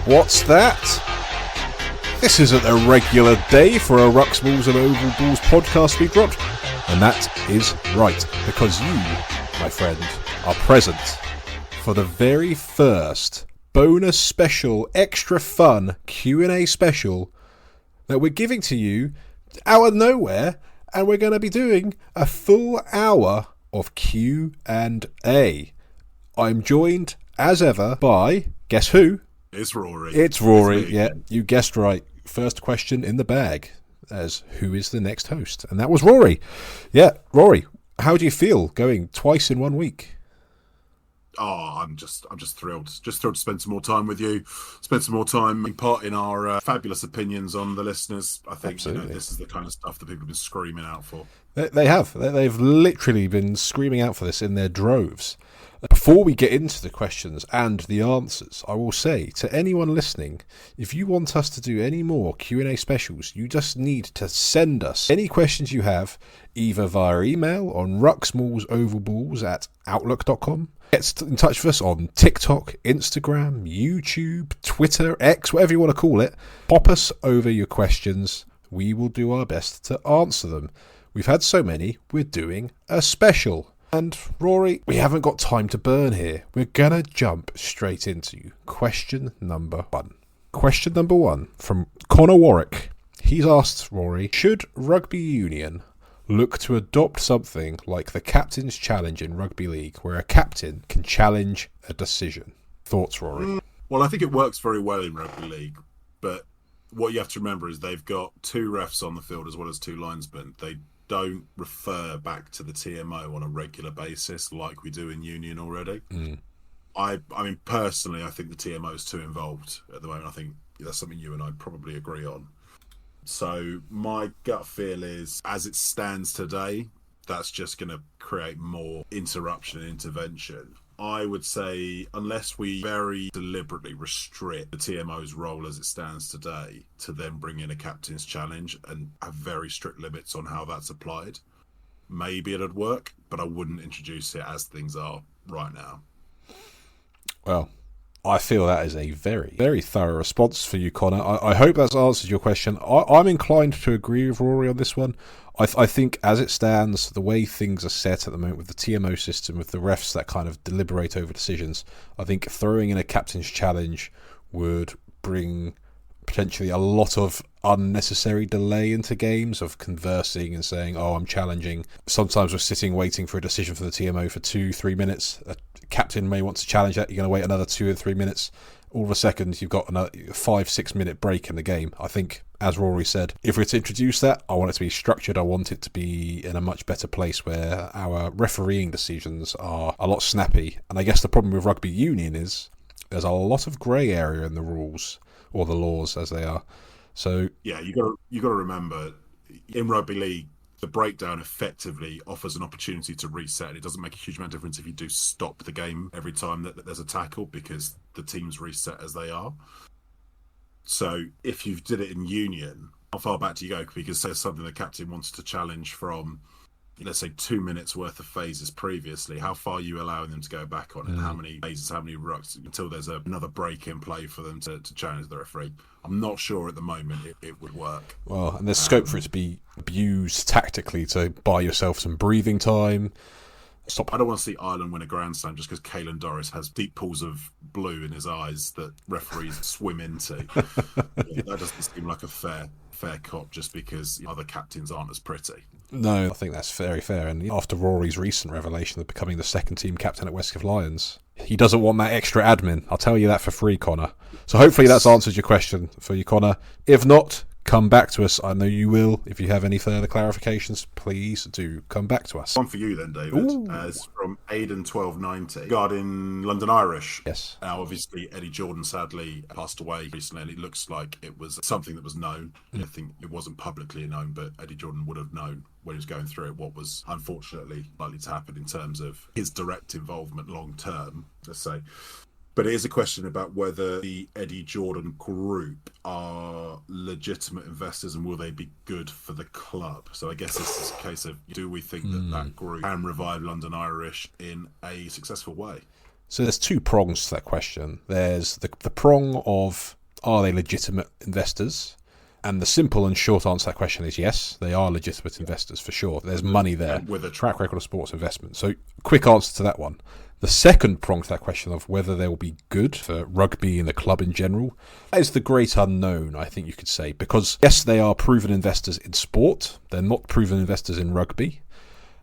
What's that? This isn't a regular day for a Rucks Balls and Oval Balls podcast we dropped. And that is right, because you, my friend, are present for the very first bonus special, extra fun Q&A special that we're giving to you out of nowhere, and we're going to be doing a full hour of Q&A. I'm joined, as ever, by, guess who? It's Rory. It's Rory, yeah, you guessed right. First question in the bag as who is the next host, and that was Rory. Yeah, Rory, how do you feel going twice in 1 week? Oh, I'm just thrilled. Just thrilled to spend some more time with you, spend some more time imparting our fabulous opinions on the listeners. I think this is the kind of stuff that people have been screaming out for. They have. They've literally been screaming out for this in their droves. Before we get into the questions and the answers, I will say to anyone listening, if you want us to do any more Q&A specials, you just need to send us any questions you have, either via email on rucksmallsovalballs@outlook.com. Get in touch with us on TikTok, Instagram, YouTube, Twitter, X, whatever you want to call it. Pop us over your questions. We will do our best to answer them. We've had so many, we're doing a special. And Rory, we haven't got time to burn here. We're going to jump straight into question number one. Question number one from Connor Warwick. He's asked Rory, should rugby union look to adopt something like the captain's challenge in rugby league, where a captain can challenge a decision? Thoughts, Rory? Well, I think it works very well in rugby league, but what you have to remember is they've got two refs on the field as well as two linesmen. They don't refer back to the TMO on a regular basis like we do in union already. I mean, personally, I think the TMO is too involved at the moment. I think that's something you and I probably agree on. So my gut feel is, as it stands today, that's just going to create more interruption and intervention. I would say, unless we very deliberately restrict the TMO's role as it stands today to then bring in a captain's challenge and have very strict limits on how that's applied, maybe it'd work, but I wouldn't introduce it as things are right now. Well, I feel that is a very, very thorough response for you, Connor. I hope that's answered your question. I'm inclined to agree with Rory on this one. I think as it stands, the way things are set at the moment with the TMO system, with the refs that kind of deliberate over decisions, I think throwing in a captain's challenge would bring potentially a lot of unnecessary delay into games of conversing and saying, oh, I'm challenging. Sometimes we're sitting waiting for a decision from the TMO for 2-3 minutes. A captain may want to challenge that. You're going to wait another 2 or 3 minutes. All of a second, you've got another 5-6 minute break in the game. I think, as Rory said, if we're to introduce that, I want it to be structured. I want it to be in a much better place where our refereeing decisions are a lot snappy. And I guess the problem with rugby union is there's a lot of grey area in the rules, or the laws as they are. So yeah, you got to remember, in rugby league, the breakdown effectively offers an opportunity to reset. It doesn't make a huge amount of difference if you do stop the game every time that there's a tackle, because the teams reset as they are. So if you did it in union, how far back do you go? Because there's something the captain wants to challenge from, let's say, 2 minutes worth of phases previously. How far are you allowing them to go back on, and how many phases, how many rucks, until there's another break in play for them to challenge the referee? I'm not sure at the moment it would work. Well, and there's scope for it to be abused tactically to buy yourself some breathing time. I don't want to see Ireland win a Grand Slam just because Caelan Doris has deep pools of blue in his eyes that referees swim into. That doesn't seem like a fair cop just because other captains aren't as pretty. No, I think that's very fair. And after Rory's recent revelation of becoming the second team captain at Westcliff Lions, he doesn't want that extra admin. I'll tell you that for free, Connor. So hopefully that's answered your question for you, Connor. If not, come back to us. I know you will. If you have any further clarifications, please do come back to us. One for you then, David. It's from Aidan1290 regarding London Irish. Yes. Now, obviously, Eddie Jordan sadly passed away recently, and it looks like it was something that was known. I think it wasn't publicly known, but Eddie Jordan would have known when he was going through it what was unfortunately likely to happen in terms of his direct involvement long term, let's say. But it is a question about whether the Eddie Jordan group are legitimate investors and will they be good for the club. So I guess this is a case of, do we think that that group can revive London Irish in a successful way? So there's two prongs to that question. There's the prong of, are they legitimate investors? And the simple and short answer to that question is yes, they are legitimate investors for sure. There's money there, with a track record of sports investment. So quick answer to that one. The second prong to that question of whether they will be good for rugby and the club in general, that is the great unknown, I think you could say. Because yes, they are proven investors in sport. They're not proven investors in rugby.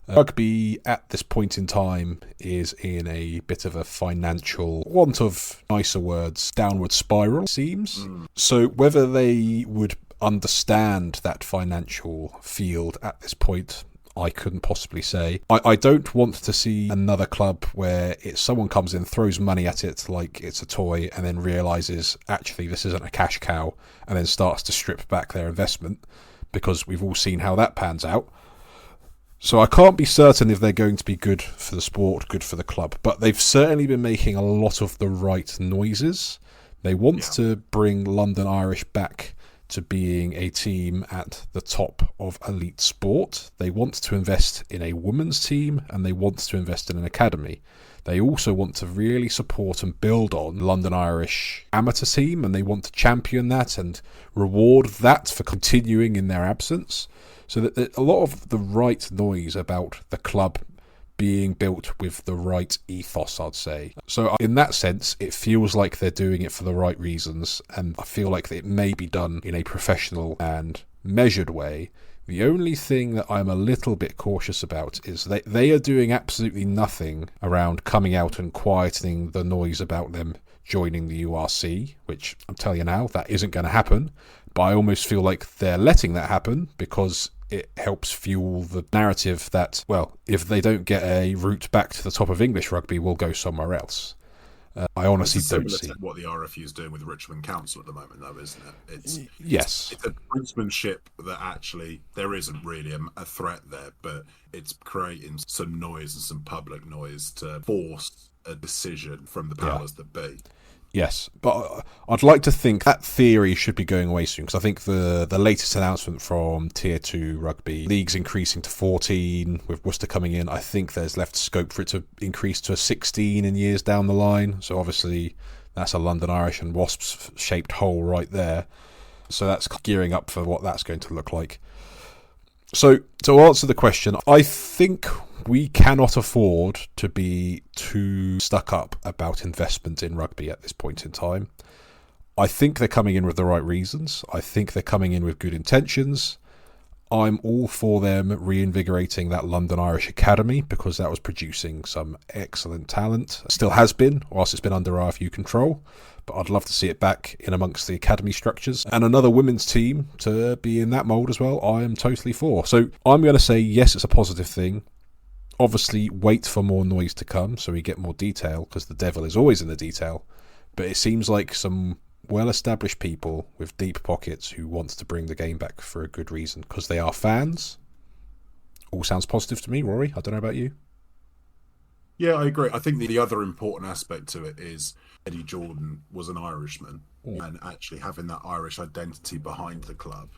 Rugby at this point in time is in a bit of a financial, want of nicer words, downward spiral, it seems. So whether they would understand that financial field at this point, I couldn't possibly say. I don't want to see another club where someone comes in, throws money at it like it's a toy, and then realises, actually, this isn't a cash cow, and then starts to strip back their investment, because we've all seen how that pans out. So I can't be certain if they're going to be good for the sport, good for the club, but they've certainly been making a lot of the right noises. They want to bring London Irish back to being a team at the top of elite sport. They want to invest in a women's team, and they want to invest in an academy. They also want to really support and build on London Irish amateur team, and they want to champion that and reward that for continuing in their absence. So that a lot of the right noise about the club being built with the right ethos, I'd say. So in that sense, it feels like they're doing it for the right reasons, and I feel like it may be done in a professional and measured way. The only thing that I'm a little bit cautious about is they are doing absolutely nothing around coming out and quietening the noise about them joining the URC, which I'm telling you now, that isn't going to happen. But I almost feel like they're letting that happen because it helps fuel the narrative that, well, if they don't get a route back to the top of English rugby, we'll go somewhere else. I honestly don't see what the RFU is doing with Richmond Council at the moment, though, isn't it? Yes. It's a brinksmanship that actually there isn't really a threat there, but it's creating some noise and some public noise to force a decision from the powers that be. Yes, but I'd like to think that theory should be going away soon, because I think the latest announcement from Tier 2 Rugby, leagues increasing to 14, with Worcester coming in, I think there's left scope for it to increase to 16 in years down the line. So obviously that's a London Irish and Wasps shaped hole right there. So that's gearing up for what that's going to look like. So to answer the question, I think we cannot afford to be too stuck up about investment in rugby at this point in time. I think they're coming in with the right reasons. I think they're coming in with good intentions. I'm all for them reinvigorating that London Irish Academy, because that was producing some excellent talent. Still has been, whilst it's been under RFU control. But I'd love to see it back in amongst the academy structures. And another women's team to be in that mould as well, I am totally for. So I'm going to say yes, it's a positive thing. Obviously, wait for more noise to come so we get more detail, because the devil is always in the detail. But it seems like some well-established people with deep pockets who want to bring the game back for a good reason, because they are fans. All sounds positive to me, Rory. I don't know about you. Yeah, I agree. I think the other important aspect to it is Eddie Jordan was an Irishman, and actually having that Irish identity behind the club,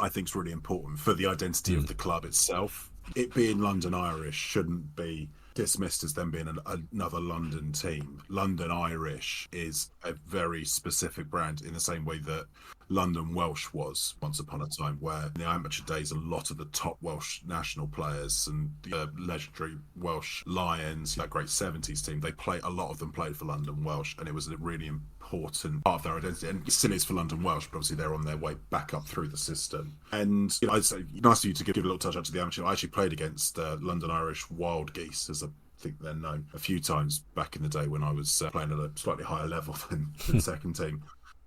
I think is really important for the identity of the club itself. It being London Irish shouldn't be dismissed as them being another London team. London Irish is a very specific brand, in the same way that London Welsh was once upon a time, where in the amateur days, a lot of the top Welsh national players and the legendary Welsh Lions, that great 70s team, a lot of them played for London Welsh, and it was a really important part of their identity, and it still is for London Welsh, but obviously they're on their way back up through the system. And I'd say nice of you to give a little touch out to the amateur. I actually played against London Irish Wild Geese, as I think they're known, a few times back in the day when I was playing at a slightly higher level than second team.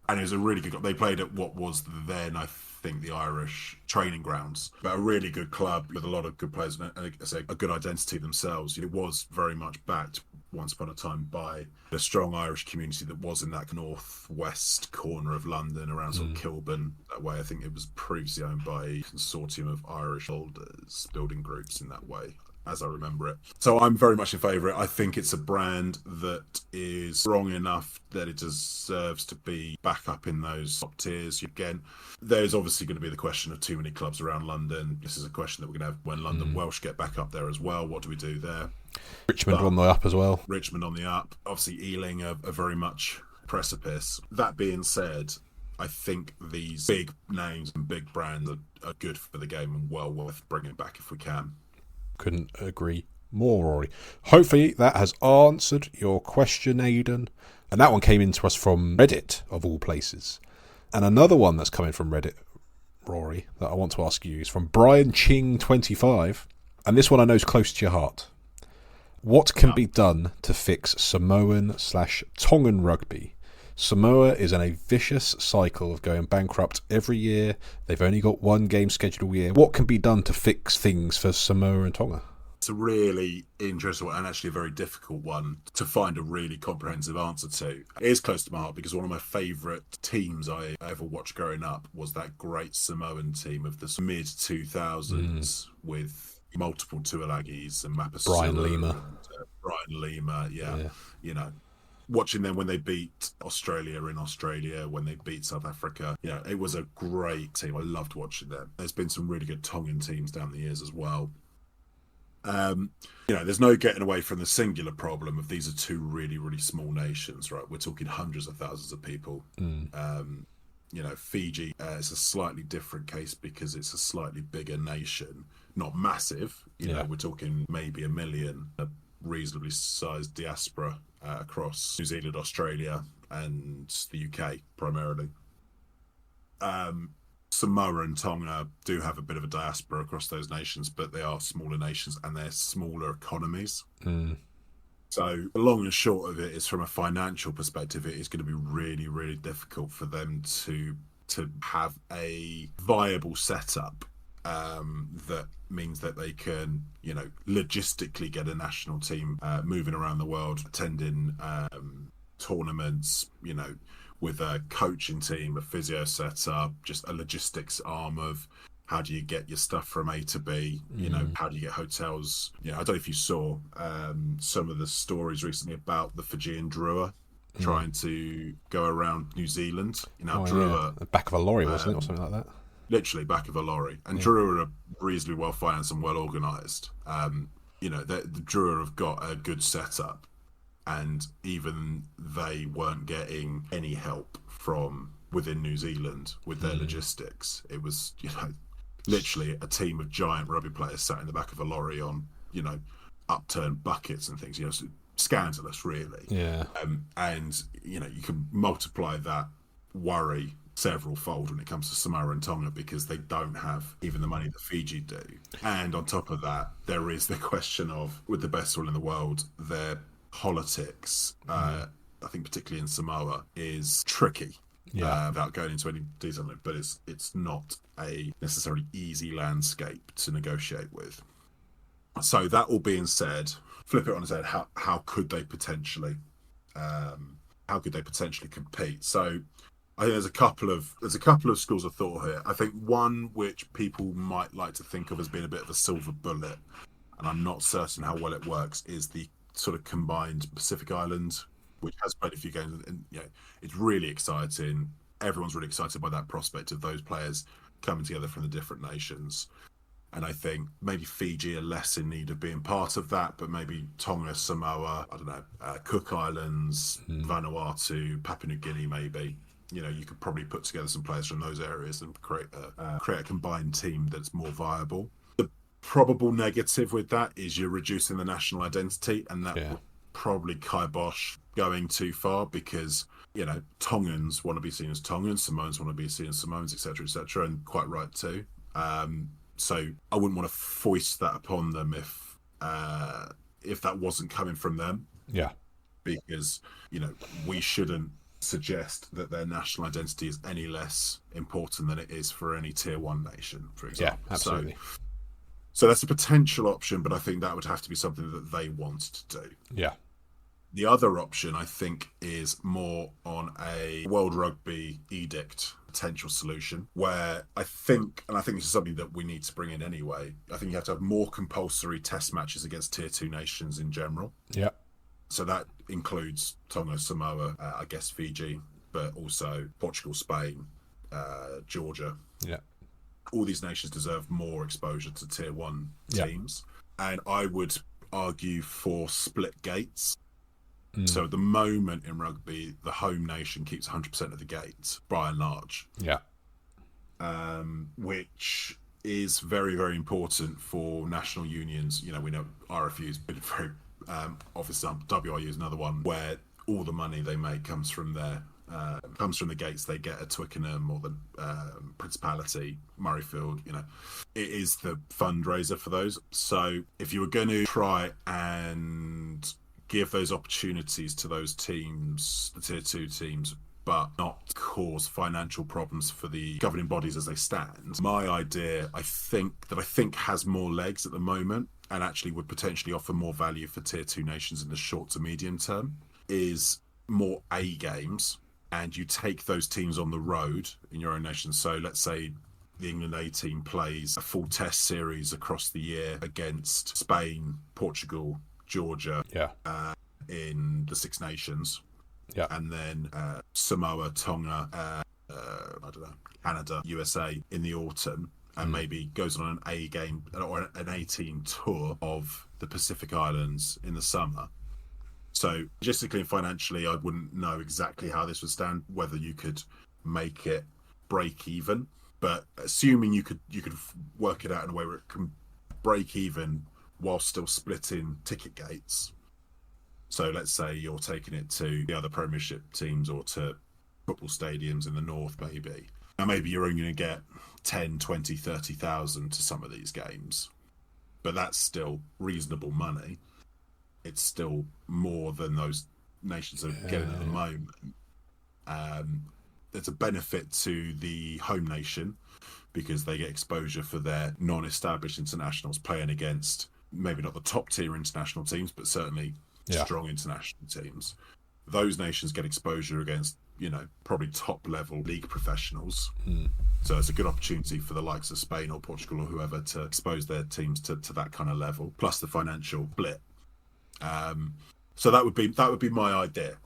And it was a really good. They played at what was then, I think, the Irish training grounds, but a really good club with a lot of good players and a good identity themselves. It was very much backed once upon a time by the strong Irish community that was in that northwest corner of London, around sort of Kilburn that way. I think it was previously owned by a consortium of Irish holders, building groups in that way. as I remember it. So I'm very much in favour of it. I think it's a brand that is strong enough that it deserves to be back up in those top tiers. Again, there's obviously going to be the question of too many clubs around London. This is a question that we're going to have when London Welsh get back up there as well. What do we do there? Richmond on the up as well. Richmond on the up. Obviously, Ealing are very much precipice. That being said, I think these big names and big brands are good for the game and well worth bringing back if we can. Couldn't agree more, Rory. Hopefully that has answered your question, Aidan. And that one came in to us from Reddit, of all places. And another one that's coming from Reddit, Rory, that I want to ask you is from Brian Ching25. And this one I know is close to your heart. What can be done to fix Samoan/Tongan rugby? Samoa is in a vicious cycle of going bankrupt every year. They've only got one game scheduled a year. What can be done to fix things for Samoa and Tonga? It's a really interesting one and actually a very difficult one to find a really comprehensive answer to. It is close to my heart because one of my favourite teams I ever watched growing up was that great Samoan team of the mid-2000s with multiple Tuolagis and Mapasua. Brian Lima. Brian Lima, yeah. You know, watching them when they beat Australia in Australia, when they beat South Africa, it was a great team. I loved watching them. There's been some really good Tongan teams down the years as well. There's no getting away from the singular problem of these are two really, really small nations, right? We're talking hundreds of thousands of people. Fiji is a slightly different case because it's a slightly bigger nation, not massive. We're talking maybe 1 million, a reasonably sized diaspora across New Zealand, Australia, and the UK primarily. Samoa and Tonga do have a bit of a diaspora across those nations, but they are smaller nations and they're smaller economies. So the long and short of it is, from a financial perspective, it is going to be really, really difficult for them to have a viable setup that means that they can, logistically get a national team moving around the world, attending tournaments, with a coaching team, a physio setup, just a logistics arm of how do you get your stuff from A to B, how do you get hotels. I don't know if you saw some of the stories recently about the Fijian Drua trying to go around New Zealand. Drua, the back of a lorry, wasn't it, or something like that? Literally back of a lorry. And Drua are reasonably well financed and well organised. The Drua have got a good setup, and even they weren't getting any help from within New Zealand with their logistics. It was, literally a team of giant rugby players sat in the back of a lorry on, upturned buckets and things. So scandalous, really. Yeah. And you can multiply that worry several fold when it comes to Samoa and Tonga, because they don't have even the money that Fiji do. And on top of that, there is the question of, with the best will in the world, their politics, I think particularly in Samoa, is tricky. Without going into any detail, but it's not a necessarily easy landscape to negotiate with. So that all being said, flip it on its head. How could they potentially compete? So I think there's a couple of schools of thought here. I think one which people might like to think of as being a bit of a silver bullet, and I'm not certain how well it works, is the sort of combined Pacific Island, which has played a few games, and it's really exciting. Everyone's really excited by that prospect of those players coming together from the different nations. And I think maybe Fiji are less in need of being part of that, but maybe Tonga, Samoa, I don't know, Cook Islands, Vanuatu, Papua New Guinea, maybe. You could probably put together some players from those areas and create a combined team that's more viable. The probable negative with that is you're reducing the national identity, and that will probably kibosh going too far, because Tongans want to be seen as Tongans, Samoans want to be seen as Samoans, etc., and quite right too. So I wouldn't want to foist that upon them if that wasn't coming from them. Yeah, because we shouldn't suggest that their national identity is any less important than it is for any tier one nation, for example. Yeah, absolutely. So that's a potential option, but I think that would have to be something that they want to do. Yeah. The other option, I think, is more on a World Rugby edict potential solution, where I think this is something that we need to bring in anyway. I think you have to have more compulsory test matches against tier 2 nations in general. Yeah. So that includes Tonga, Samoa, I guess Fiji, but also Portugal, Spain, Georgia. Yeah. All these nations deserve more exposure to tier 1 teams. And I would argue for split gates. So at the moment in rugby, the home nation keeps 100% of the gates by and large. Yeah. Which is very, very important for national unions. You know, we know RFU's been very obviously WRU is another one where all the money they make comes from the gates they get at Twickenham or the Principality, Murrayfield. You know, it is the fundraiser for those. So if you were going to try and give those opportunities to those teams, the tier 2 teams, but not cause financial problems for the governing bodies as they stand. My idea, I think has more legs at the moment and actually would potentially offer more value for tier 2 nations in the short to medium term, is more A games, and you take those teams on the road in your own nation. So let's say the England A team plays a full test series across the year against Spain, Portugal, Georgia, in the Six Nations, and then Samoa, Tonga, I don't know, Canada, USA in the autumn, and maybe goes on an A game or an 18 tour of the Pacific Islands in the summer. So logistically and financially, I wouldn't know exactly how this would stand, whether you could make it break even, but assuming you could work it out in a way where it can break even while still splitting ticket gates. So let's say you're taking it to the other Premiership teams or to football stadiums in the north, maybe. Now maybe you're only going to get 10, 20, 30,000 to some of these games, but that's still reasonable money. It's still more than those nations are getting at the moment. There's a benefit to the home nation because they get exposure for their non-established internationals playing against maybe not the top tier international teams, but certainly strong international teams. Those nations get exposure against, probably top level league professionals. So it's a good opportunity for the likes of Spain or Portugal or whoever to expose their teams to that kind of level, plus the financial split. So that would be my idea.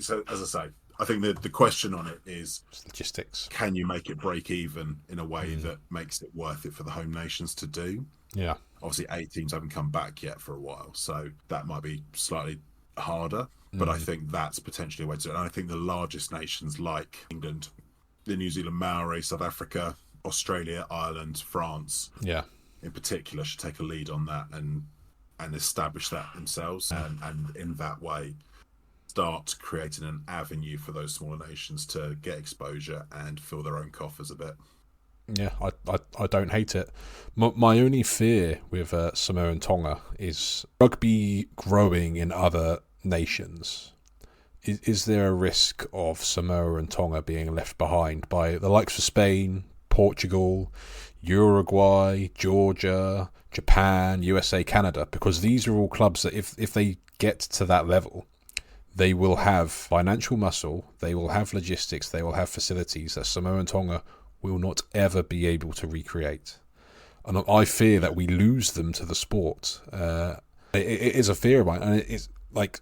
So as I say, I think the question on it is logistics. Can you make it break even in a way that makes it worth it for the home nations to do? Yeah. Obviously, 8 teams haven't come back yet for a while, so that might be slightly harder. But I think that's potentially a way to do it. And I think the largest nations like England, the New Zealand Maori, South Africa, Australia, Ireland, France, in particular, should take a lead on that and establish that themselves, and in that way start creating an avenue for those smaller nations to get exposure and fill their own coffers a bit. Yeah, I don't hate it. My only fear with Samoa and Tonga is rugby growing in other nations. Is there a risk of Samoa and Tonga being left behind by the likes of Spain, Portugal, Uruguay, Georgia, Japan, USA, Canada? Because these are all clubs that if they get to that level, they will have financial muscle, they will have logistics, they will have facilities that Samoa and Tonga will not ever be able to recreate. And I fear that we lose them to the sport. It is a fear of mine. And it's like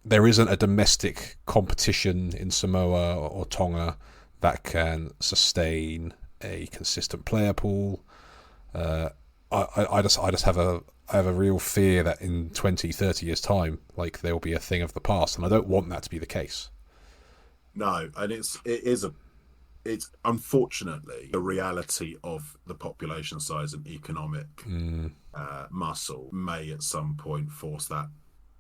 there isn't a domestic competition in Samoa or Tonga that can sustain a consistent player pool. I just have a real fear that in 20, 30 years' time, like there will be a thing of the past, and I don't want that to be the case. No, and it's unfortunately the reality of the population size and economic muscle may at some point force that,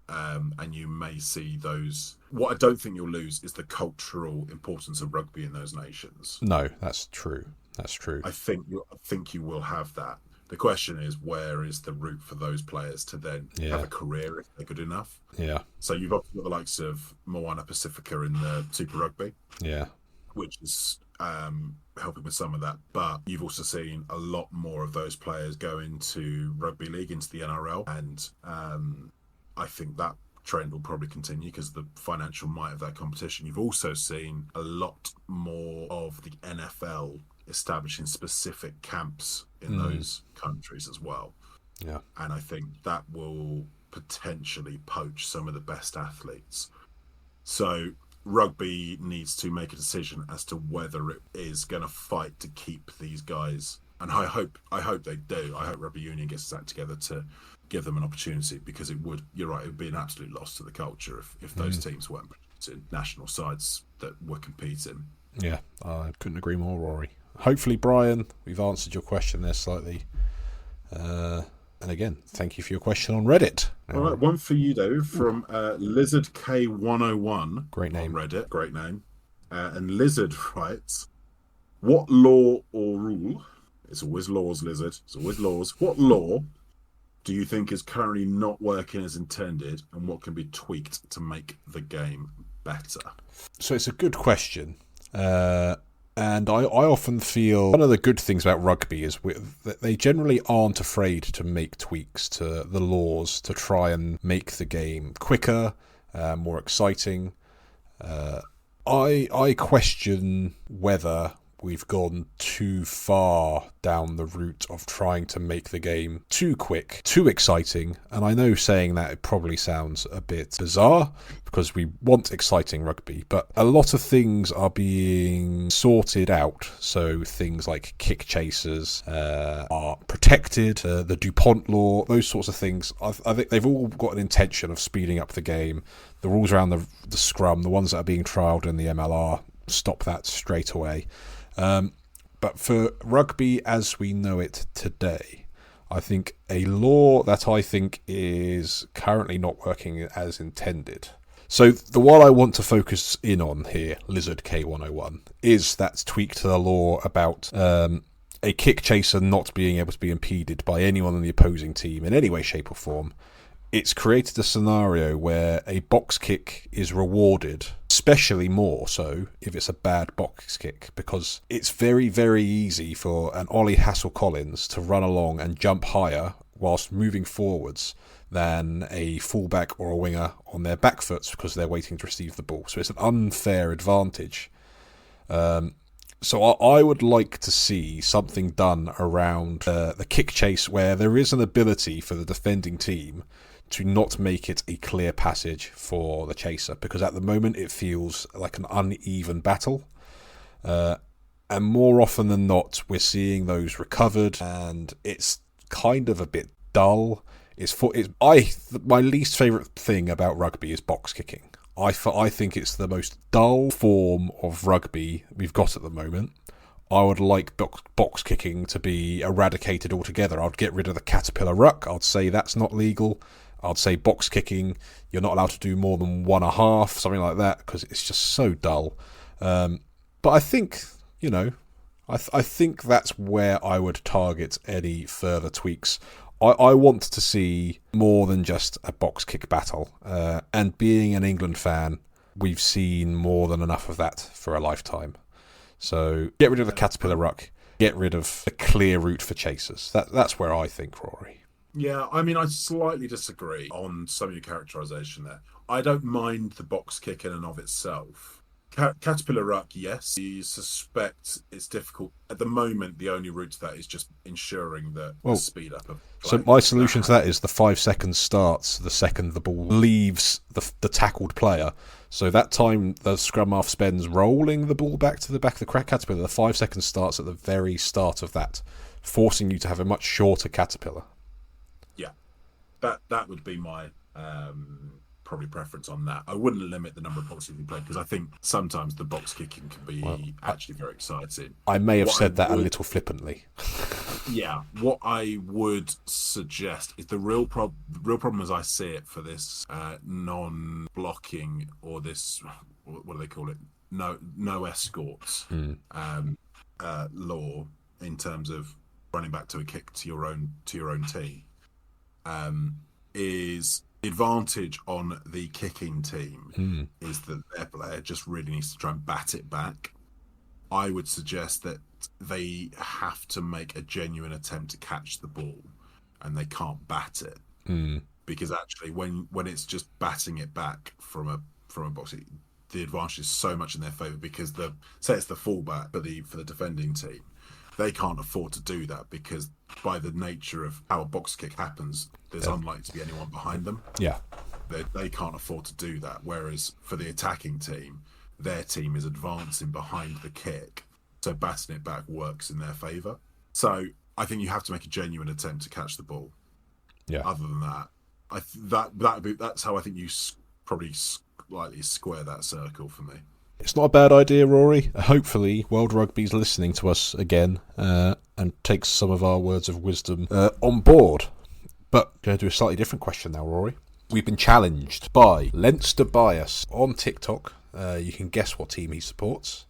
and you may see those. What I don't think you'll lose is the cultural importance of rugby in those nations. No, that's true. I think you will have that. The question is, where is the route for those players to then have a career if they're good enough? Yeah. So you've obviously got the likes of Moana Pacifica in the Super Rugby. Yeah. Which is helping with some of that. But you've also seen a lot more of those players go into rugby league, into the NRL. And I think that trend will probably continue because of the financial might of that competition. You've also seen a lot more of the NFL establishing specific camps in those countries as well. Yeah. And I think that will potentially poach some of the best athletes. So rugby needs to make a decision as to whether it is going to fight to keep these guys. And I hope they do. I hope rugby union gets its act together to give them an opportunity, because you're right, it would be an absolute loss to the culture if those teams weren't in national sides that were competing. Yeah, I couldn't agree more, Rory. Hopefully, Brian, we've answered your question there slightly. And again, thank you for your question on Reddit. All right, one for you, though, from Lizard K101. Great name. On Reddit, great name. And Lizard writes, what law or rule, it's always laws, Lizard, it's always laws, what law do you think is currently not working as intended, and what can be tweaked to make the game better? So it's a good question. And I often feel one of the good things about rugby is that they generally aren't afraid to make tweaks to the laws to try and make the game quicker, more exciting. I question whether we've gone too far down the route of trying to make the game too quick, too exciting. And I know saying that it probably sounds a bit bizarre because we want exciting rugby, but a lot of things are being sorted out. So things like kick chasers are protected, the DuPont law, those sorts of things. I think they've all got an intention of speeding up the game. The rules around the scrum, the ones that are being trialled in the MLR, stop that straight away. But for rugby as we know it today, I think a law that I think is currently not working as intended. So the one I want to focus in on here, Lizard K101, is that tweak to the law about a kick chaser not being able to be impeded by anyone on the opposing team in any way, shape or form. It's created a scenario where a box kick is rewarded, especially more so if it's a bad box kick, because it's very, very easy for an Ollie Hassel-Collins to run along and jump higher whilst moving forwards than a fullback or a winger on their back foot because they're waiting to receive the ball. So it's an unfair advantage. So I would like to see something done around the kick chase where there is an ability for the defending team to not make it a clear passage for the chaser, because at the moment it feels like an uneven battle. And more often than not, we're seeing those recovered, and it's kind of a bit dull. My least favourite thing about rugby is box kicking. I think it's the most dull form of rugby we've got at the moment. I would like box kicking to be eradicated altogether. I'd get rid of the caterpillar ruck. I'd say that's not legal. I'd say box kicking, you're not allowed to do more than 1.5, something like that, because it's just so dull. But I think, I think that's where I would target any further tweaks. I want to see more than just a box kick battle. And being an England fan, we've seen more than enough of that for a lifetime. So get rid of the caterpillar ruck, get rid of the clear route for chasers. That's where I think, Rory. Yeah, I mean, I slightly disagree on some of your characterisation there. I don't mind the box kick in and of itself. Caterpillar ruck, yes. You suspect it's difficult. At the moment, the only route to that is just ensuring the speed up of play. So my solution to that is the 5 seconds starts the second the ball leaves the tackled player. So that time the scrum half spends rolling the ball back to the back of the caterpillar, the 5 seconds starts at the very start of that, forcing you to have a much shorter caterpillar. Yeah, that would be my probably preference on that. I wouldn't limit the number of boxes you play, because I think sometimes the box kicking can be actually very exciting. I may have said that a little flippantly. Yeah, what I would suggest is the real problem as I see it for this non-blocking, or this, what do they call it? No escorts law, in terms of running back to a kick to your own team, is the advantage on the kicking team is that their player just really needs to try and bat it back. I would suggest that they have to make a genuine attempt to catch the ball, and they can't bat it. because actually when it's just batting it back from a box, the advantage is so much in their favour, because say it's the fullback for the defending team, they can't afford to do that, because by the nature of how a box kick happens, there's unlikely to be anyone behind them. Yeah. They can't afford to do that. Whereas for the attacking team, their team is advancing behind the kick, so batting it back works in their favour. So I think you have to make a genuine attempt to catch the ball. Yeah. Other than that, that's how I think you probably slightly square that circle for me. It's not a bad idea, Rory. Hopefully, World Rugby's listening to us again and takes some of our words of wisdom on board. But going to do a slightly different question now, Rory. We've been challenged by Leinster Bias on TikTok. You can guess what team he supports.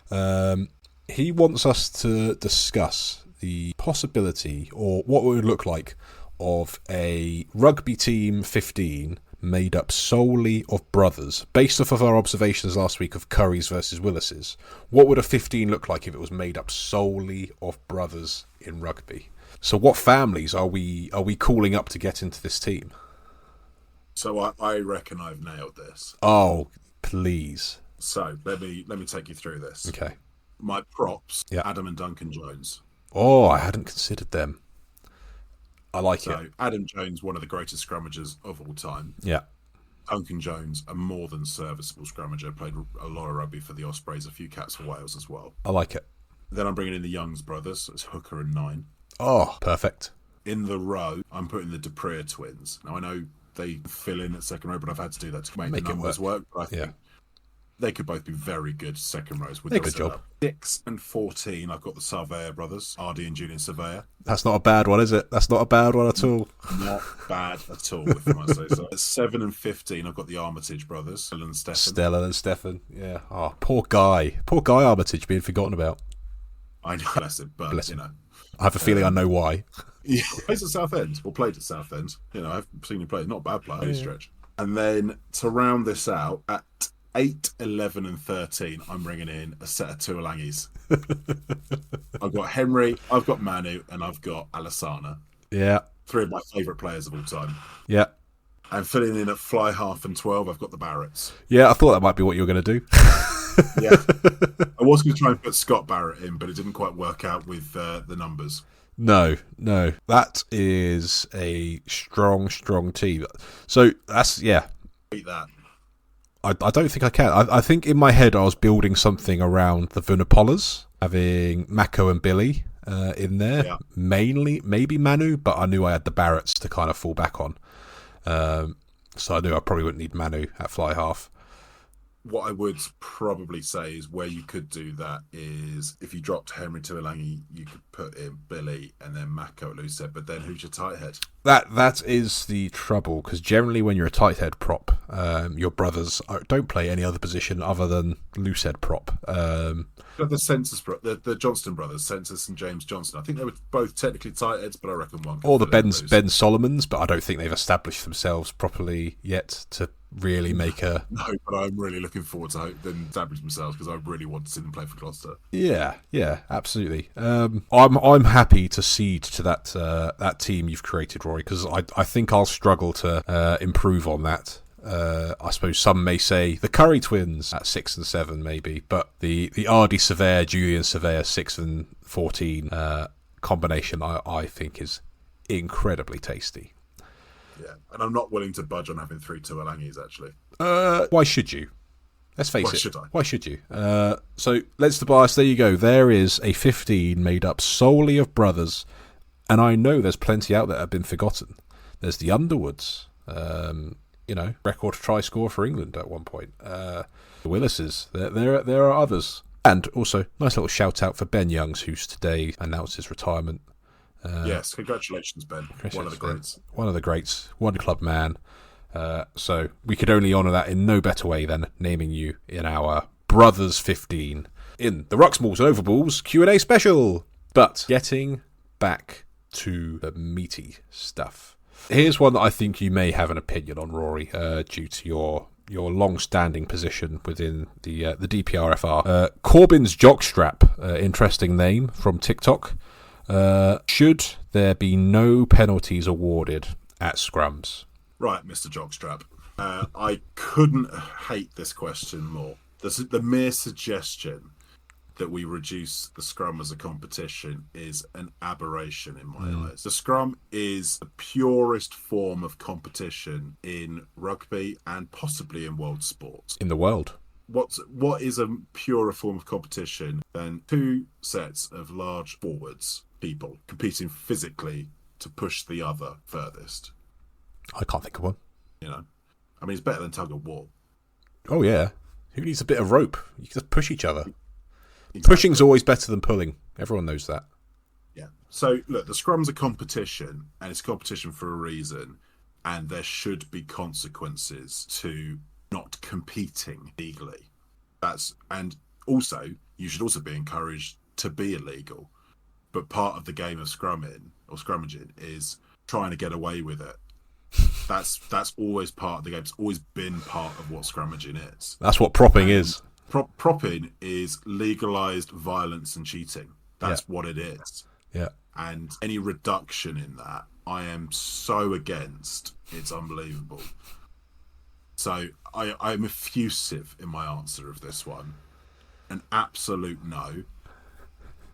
He wants us to discuss the possibility, or what it would look like, of a rugby team 15 made up solely of brothers. Based off of our observations last week of Currys versus Willises, what would a 15 look like if it was made up solely of brothers in rugby? So what families are we calling up to get into this team? So I reckon I've nailed this. Oh, please. So let me take you through this. Okay. My props, Yeah. Adam and Duncan Jones. Oh, I hadn't considered them. I like it. So Adam Jones, one of the greatest scrummagers of all time. Yeah. Duncan Jones, a more than serviceable scrummager, played a lot of rugby for the Ospreys, a few caps for Wales as well. I like it. Then I'm bringing in the Youngs brothers as hooker and 9. Oh, perfect. In the row, I'm putting the Dupree twins. Now I know they fill in at second row, but I've had to do that to make the numbers work. But I think they could both be very good second rows. With good job. 6 and 14, I've got the Surveyor brothers, Ardy and Julian Surveyor. That's not a bad one, is it? That's not a bad one at all. Not bad at all, if I might say so. At 7 and 15, I've got the Armitage brothers, Stella and Stefan. Yeah. Oh, poor guy. Poor guy Armitage being forgotten about. I know, bless him, but Bless him. you know. I have a feeling I know why. He plays at Southend, or played at Southend. You know, I've seen him play. Not a bad player, any stretch. And then to round this out, at 8, 11 and 13, I'm bringing in a set of Tuolangis. I've got Henry, I've got Manu, and I've got Alassana. Yeah. 3 of my favourite players of all time. Yeah. And filling in at fly half and 12, I've got the Barretts. Yeah, I thought that might be what you were going to do. Yeah. I was going to try and put Scott Barrett in, but it didn't quite work out with the numbers. No. That is a strong team. So that's, Beat that. I don't think I can. I think in my head I was building something around the Vunipolas, having Mako and Billy in there. Yeah. Mainly, maybe Manu, but I knew I had the Barretts to kind of fall back on. So I knew I probably wouldn't need Manu at fly half. What I would probably say is where you could do that is if you dropped Henry Tuolangi, you could put in Billy and then Mako at loosehead, but then who's your tight head? That is the trouble, because generally when you're a tight head prop, your brothers don't play any other position other than loosehead prop. The Census, the Johnston brothers, Census and James Johnston. I think they were both technically tight heads, but I reckon one. Or the Ben Solomons, but I don't think they've established themselves properly yet to really make a... No, but I'm really looking forward to them establish themselves, because I really want to see them play for Gloucester. Yeah, absolutely. I'm happy to cede to that team you've created, Rory, because I think I'll struggle to improve on that. I suppose some may say the Curry twins at 6 and 7 maybe, but the Ardy Surveyor, Julian Surveyor 6 and 14 combination I think is incredibly tasty. Yeah, and I'm not willing to budge on having 3 Tuolangis, actually. Why should you? Let's face it. Why Why should you? So, Leinster Bias, there you go. There is a 15 made up solely of brothers, and I know there's plenty out there that have been forgotten. There's the Underwoods, record try scorer for England at one point. The Willises, there are others. And also, nice little shout out for Ben Youngs, who's today announced his retirement. Yes, congratulations, Ben. One of the greats. One of the greats. One club man. So we could only honour that in no better way than naming you in our Brothers 15 in the Ruxmalls and Overballs Q&A special. But getting back to the meaty stuff. Here's one that I think you may have an opinion on, Rory, due to your long-standing position within the DPRFR. Corbyn's jockstrap, interesting name from TikTok. Should there be no penalties awarded at scrums? Right, Mr. Jockstrap. I couldn't hate this question more. The mere suggestion that we reduce the scrum as a competition is an aberration in my eyes. The scrum is the purest form of competition in rugby and possibly in world sports. In the world. What is a purer form of competition than two sets of large forwards, people competing physically to push the other furthest? I can't think of one. I mean, it's better than tug of war. Oh, yeah. Who needs a bit of rope? You can just push each other. Exactly. Pushing's always better than pulling. Everyone knows that. Yeah. So, look, the scrum's a competition, and it's a competition for a reason, and there should be consequences to not competing legally. And also, you should also be encouraged to be illegal. But part of the game of scrummaging is trying to get away with it. That's always part of the game. It's always been part of what scrummaging is. That's what propping is. Propping is legalized violence and cheating. That's what it is. Yeah. And any reduction in that, I am so against. It's unbelievable. So I'm effusive in my answer of this one. An absolute no.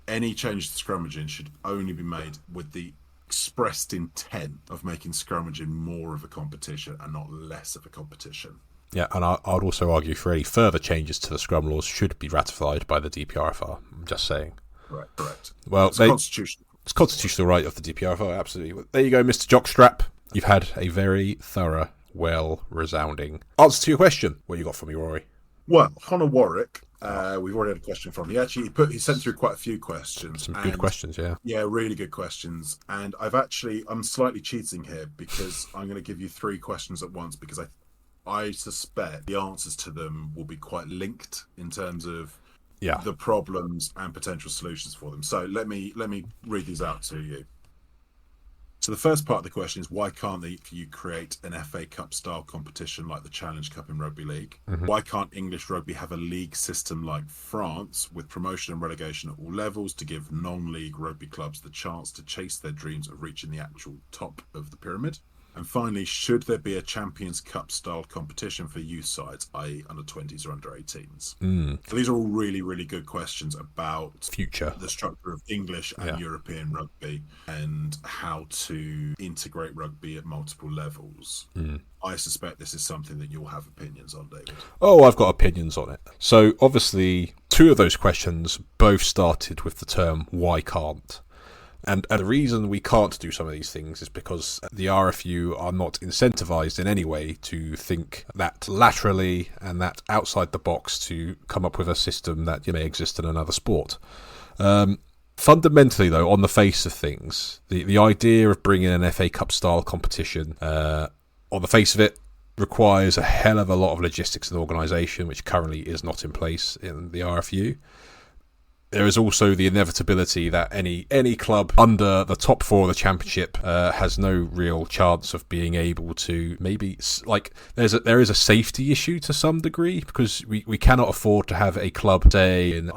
Any change to scrummaging should only be made with the expressed intent of making scrummaging more of a competition and not less of a competition. Yeah, and I'd also argue for any further changes to the scrum laws should be ratified by the DPRFR. I'm just saying. Correct. Well, it's constitutional. It's constitutional right of the DPRFR, absolutely. Well, there you go, Mr. Jockstrap. You've had a very thorough, resounding answer to your question. What you got for me, Rory? Well, Connor Warwick, we've already had a question from him. He sent through quite a few questions. Some good questions, yeah. Yeah, really good questions. And I'm slightly cheating here because I'm going to give you 3 questions at once because I suspect the answers to them will be quite linked in terms of the problems and potential solutions for them. So let me read these out to you. So the first part of the question is, why can't you create an FA Cup style competition like the Challenge Cup in Rugby League? Mm-hmm. Why can't English rugby have a league system like France with promotion and relegation at all levels to give non-league rugby clubs the chance to chase their dreams of reaching the actual top of the pyramid? And finally, should there be a Champions Cup style competition for youth sides, i.e. under 20s or under 18s? So these are all really, really good questions about the structure of English and European rugby and how to integrate rugby at multiple levels. I suspect this is something that you'll have opinions on, David. Oh, I've got opinions on it. So obviously, 2 of those questions both started with the term, why can't? And the reason we can't do some of these things is because the RFU are not incentivized in any way to think that laterally and that outside the box to come up with a system that may exist in another sport. Fundamentally, though, on the face of things, the idea of bringing an FA Cup style competition, on the face of it, requires a hell of a lot of logistics and organisation, which currently is not in place in the RFU. There is also the inevitability that any club under the top 4 of the championship has no real chance of being able to there is a safety issue to some degree because we cannot afford to have a club, say, in,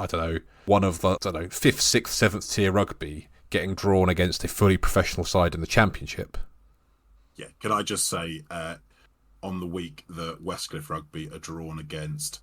one of the, 5th, 6th, 7th tier rugby getting drawn against a fully professional side in the championship. Yeah, can I just say, on the week that Westcliff Rugby are drawn against,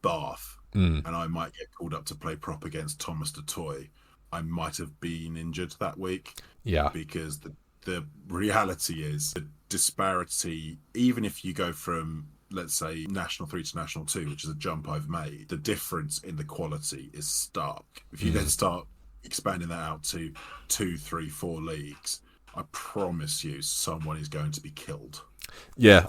Bath, and I might get called up to play prop against Thomas du Toit, I might have been injured that week. Yeah. Because the reality is the disparity, even if you go from, let's say, National 3 to National 2, which is a jump I've made, the difference in the quality is stark. If you then start expanding that out to 2, 3, 4 leagues, I promise you someone is going to be killed. Yeah,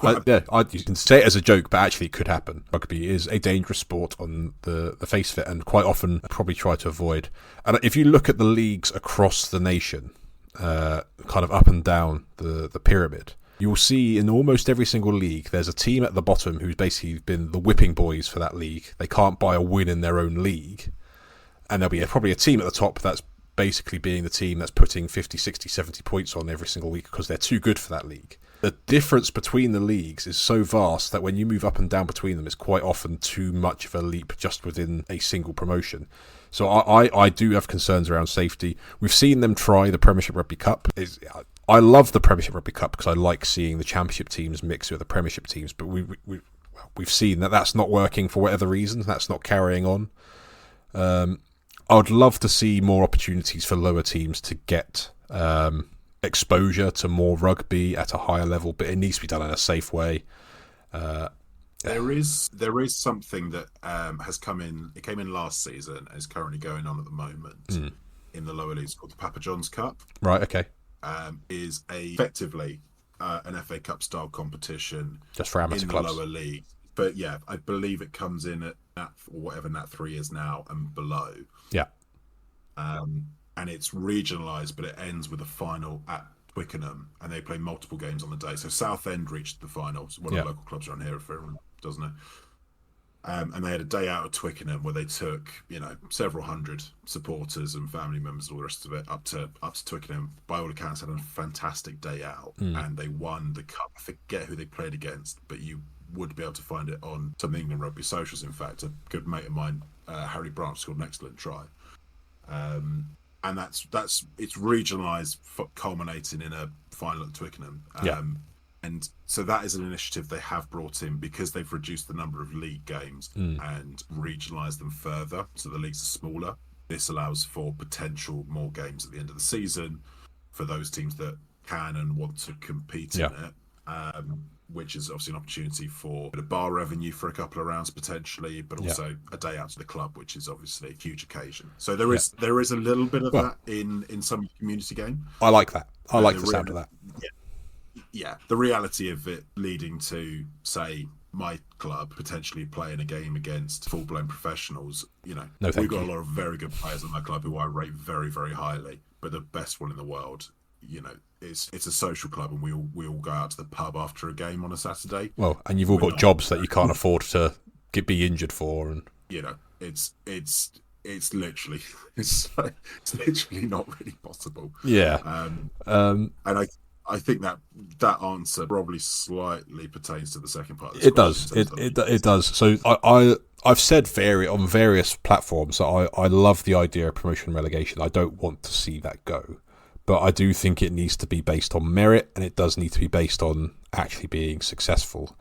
you can say it as a joke, but actually it could happen. Rugby is a dangerous sport on the face of it, and quite often probably try to avoid. And if you look at the leagues across the nation, kind of up and down the pyramid, you will see in almost every single league there's a team at the bottom who's basically been the whipping boys for that league. They can't buy a win in their own league. And there'll be probably a team at the top that's basically being the team that's putting 50, 60, 70 points on every single week because they're too good for that league. The difference between the leagues is so vast that when you move up and down between them, it's quite often too much of a leap just within a single promotion. So I do have concerns around safety. We've seen them try the Premiership Rugby Cup. I love the Premiership Rugby Cup because I like seeing the Championship teams mix with the Premiership teams, but we've seen that that's not working for whatever reason. That's not carrying on. I would love to see more opportunities for lower teams to get exposure to more rugby at a higher level, but it needs to be done in a safe way. There is something that has come in. It came in last season and is currently going on at the moment in the lower leagues, called the Papa John's Cup. Right. Okay. Is effectively an FA Cup style competition just for amateur in clubs. The lower league. But yeah, I believe it comes in at Nat, or whatever Nat 3 is now and below. Yeah. And it's regionalised, but it ends with a final at Twickenham, and they play multiple games on the day. So Southend reached the finals. One of the local clubs around here, if everyone doesn't know. And they had a day out at Twickenham where they took, several hundred supporters and family members, all the rest of it, up to Twickenham. By all accounts, had a fantastic day out, and they won the cup. I forget who they played against, but you would be able to find it on some England Rugby socials. In fact, a good mate of mine, Harry Branch, scored an excellent try. And it's regionalised, culminating in a final at Twickenham. And so that is an initiative they have brought in because they've reduced the number of league games and regionalised them further, so the leagues are smaller. This allows for potential more games at the end of the season for those teams that can and want to compete in it, which is obviously an opportunity for a bit of bar revenue for a couple of rounds potentially, but also a day out to the club, which is obviously a huge occasion. So there is a little bit of that in some community game. I like that. I like the sound of that. Yeah, the reality of it leading to, say, my club potentially playing a game against full-blown professionals, we've got a lot of very good players in my club who I rate very, very highly, but the best one in the world, it's a social club, and we all go out to the pub after a game on a Saturday. Well, and you've all got jobs that you can't afford to be injured for, and it's literally it's literally not really possible. Yeah, and I think that answer probably slightly pertains to the second part of this. It does. So I've said on various platforms that I love the idea of promotion and relegation. I don't want to see that go, but I do think it needs to be based on merit, and it does need to be based on actually being successful.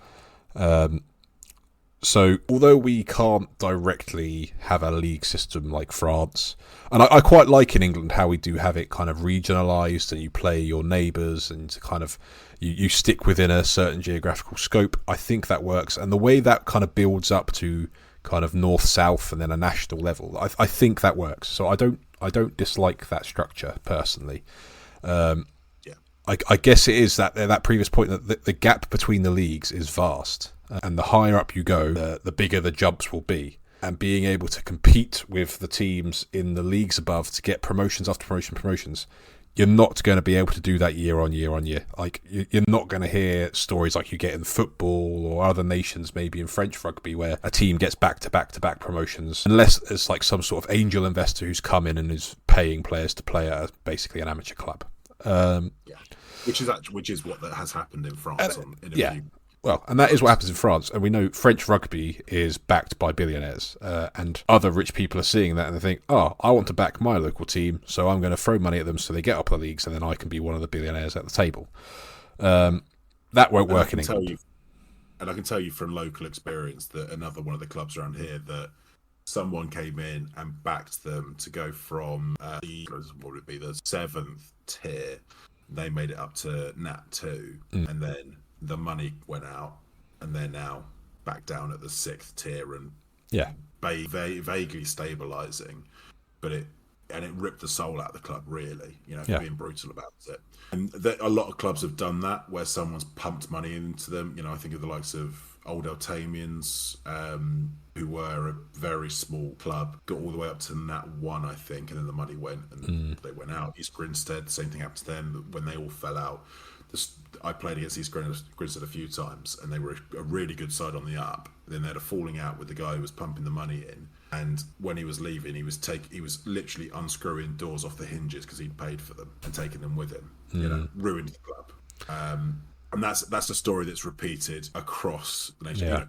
So although we can't directly have a league system like France, and I quite like in England how we do have it kind of regionalised, and you play your neighbours and kind of you stick within a certain geographical scope. I think that works, and the way that kind of builds up to kind of north-south and then a national level, I think that works. So I don't dislike that structure personally. I guess it is that previous point that the gap between the leagues is vast. And the higher up you go, the bigger the jumps will be. And being able to compete with the teams in the leagues above to get promotions after promotions, you're not going to be able to do that year on year on year. Like, you're not going to hear stories like you get in football or other nations, maybe in French rugby, where a team gets back-to-back promotions, unless it's like some sort of angel investor who's come in and is paying players to play at basically an amateur club. Which is what that has happened in France. Well, and that is what happens in France. And we know French rugby is backed by billionaires. And other rich people are seeing that and they think, I want to back my local team, so I'm going to throw money at them so they get up the leagues, and then I can be one of the billionaires at the table. That won't work in England. And I can tell you from local experience that another one of the clubs around here, that someone came in and backed them to go from the 7th tier. They made it up to Nat 2, and then the money went out, and they're now back down at the 6th tier and vaguely stabilising, but it ripped the soul out of the club, really, being brutal about it. And a lot of clubs have done that, where someone's pumped money into them. I think of the likes of Old Eltamians, who were a very small club, got all the way up to Nat 1, I think, and then the money went and they went out. East Grinstead, same thing happened to them when they all fell out. I played against East Grinstead a few times, and they were a really good side on the up. Then they had a falling out with the guy who was pumping the money in, and when he was leaving, he was literally unscrewing doors off the hinges because he'd paid for them and taken them with him. Ruined the club. And that's a story that's repeated across the nation.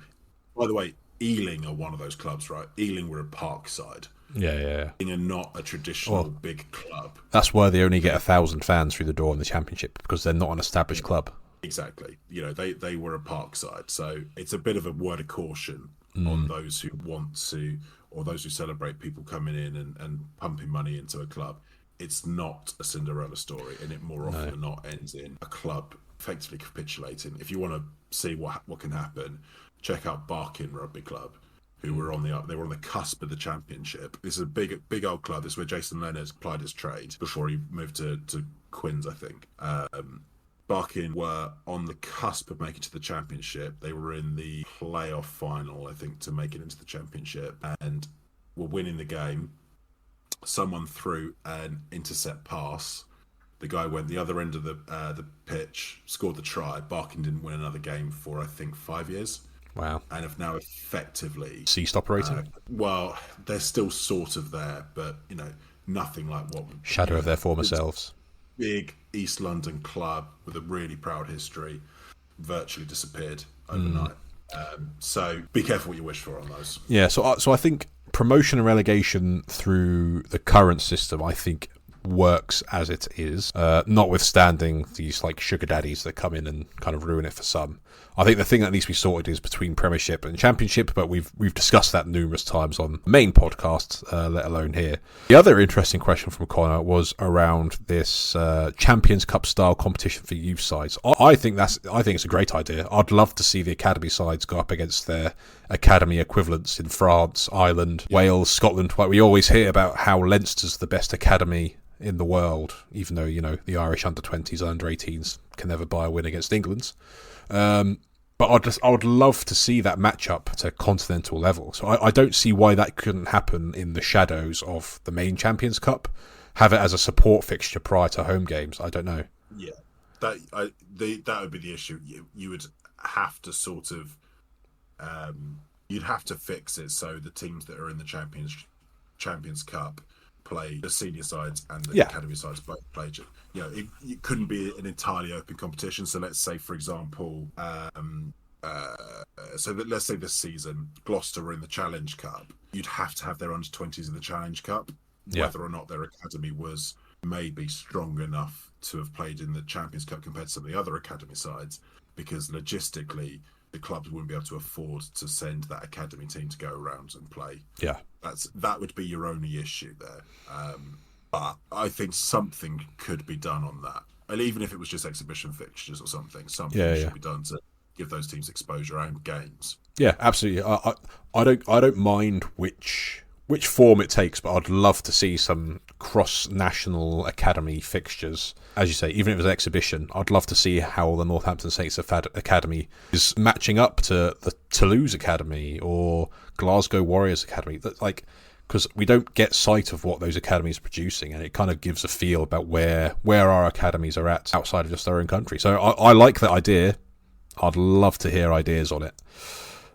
By the way, Ealing are one of those clubs, right? Ealing were a park side. Yeah. Ealing are not a traditional big club. That's why they only get 1,000 fans through the door in the Championship, because they're not an established club. Exactly. They were a park side. So it's a bit of a word of caution on those who want to, or those who celebrate people coming in and pumping money into a club. It's not a Cinderella story, and it more often than not ends in a club effectively capitulating. If you want to see what can happen, check out Barking Rugby Club, who were on the cusp of the Championship. This is a big old club. This is where Jason Leonard applied his trade before he moved to Quins, I think. Barking were on the cusp of making it to the Championship. They were in the playoff final, I think, to make it into the Championship, and were winning the game. Someone threw an intercept pass. The guy went the other end of the pitch, scored the try. Barking didn't win another game for, I think, 5 years. Wow. And have now effectively ceased operating. Well, they're still sort of there, but nothing like what shadow of their former selves. Big East London club with a really proud history, virtually disappeared overnight. So be careful what you wish for on those. Yeah, so I think promotion and relegation through the current system, I think, works as it is, notwithstanding these like sugar daddies that come in and kind of ruin it for some. I think the thing that needs to be sorted is between Premiership and Championship, but we've discussed that numerous times on the main podcast, let alone here. The other interesting question from Connor was around this Champions Cup style competition for youth sides. I think it's a great idea. I'd love to see the academy sides go up against their academy equivalents in France, Ireland, Wales, Scotland. We always hear about how Leinster's the best academy in the world, even though the Irish under-20s and under-18s can never buy a win against England's. But I would love to see that matchup to continental level. So I don't see why that couldn't happen in the shadows of the main Champions Cup. Have it as a support fixture prior to home games. I don't know. Yeah, that would be the issue. You would have to sort of you'd have to fix it so the teams that are in the Champions Cup play the senior sides and the academy sides both play. It couldn't be an entirely open competition. So let's say, for example, let's say this season Gloucester were in the Challenge Cup. You'd have to have their under-20s in the Challenge Cup, whether or not their academy was maybe strong enough to have played in the Champions Cup compared to some of the other academy sides, because logistically the clubs wouldn't be able to afford to send that academy team to go around and play. Yeah, that would be your only issue there. But I think something could be done on that, and even if it was just exhibition fixtures or something should be done to give those teams exposure and games. Yeah, absolutely. I don't mind which form it takes, but I'd love to see some cross-national academy fixtures. As you say, even if it was an exhibition, I'd love to see how the Northampton Saints Academy is matching up to the Toulouse Academy or Glasgow Warriors Academy. Because we don't get sight of what those academies are producing, and it kind of gives a feel about where our academies are at outside of just their own country. So I like that idea. I'd love to hear ideas on it.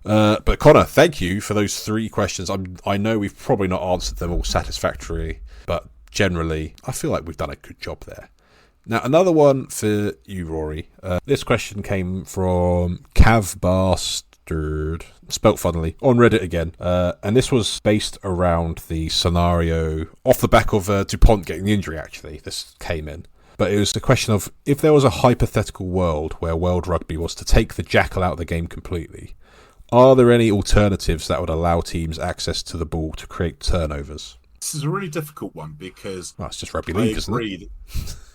But Connor, thank you for those 3 questions. I know we've probably not answered them all satisfactorily, but generally I feel like we've done a good job there. Now, another one for you, Rory. This question came from Cav Bastard, spelt funnily, on Reddit again. And this was based around the scenario off the back of DuPont getting the injury, actually. This came in. But it was the question of, if there was a hypothetical world where World Rugby was to take the jackal out of the game completely, are there any alternatives that would allow teams access to the ball to create turnovers? This is a really difficult one because it's just rugby league, isn't it?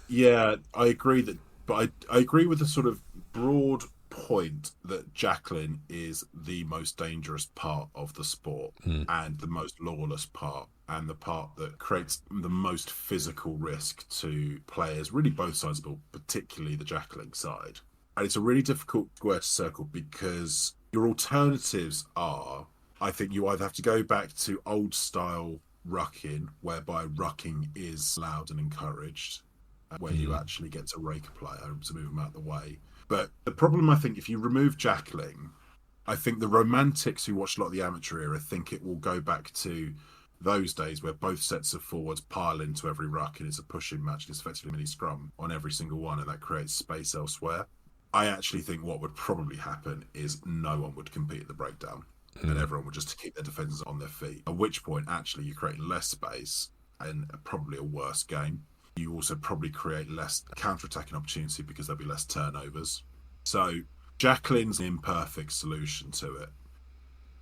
Yeah, I agree that, but I agree with the sort of broad point that jackling is the most dangerous part of the sport and the most lawless part, and the part that creates the most physical risk to players, really both sides of the ball, particularly the jackling side. And it's a really difficult square to circle because your alternatives are, I think you either have to go back to old style rucking, whereby rucking is allowed and encouraged, where you actually get to rake a player to move them out of the way. But the problem, I think, if you remove jackling, I think the romantics who watched a lot of the amateur era think it will go back to those days where both sets of forwards pile into every ruck and it's a pushing match. It's effectively a mini scrum on every single one, and that creates space elsewhere. I actually think what would probably happen is no one would compete at the breakdown. and everyone would just keep their defenders on their feet. At which point, actually, you're creating less space and probably a worse game. You also probably create less counter-attacking opportunity because there'll be less turnovers. So Jacqueline's an imperfect solution to it.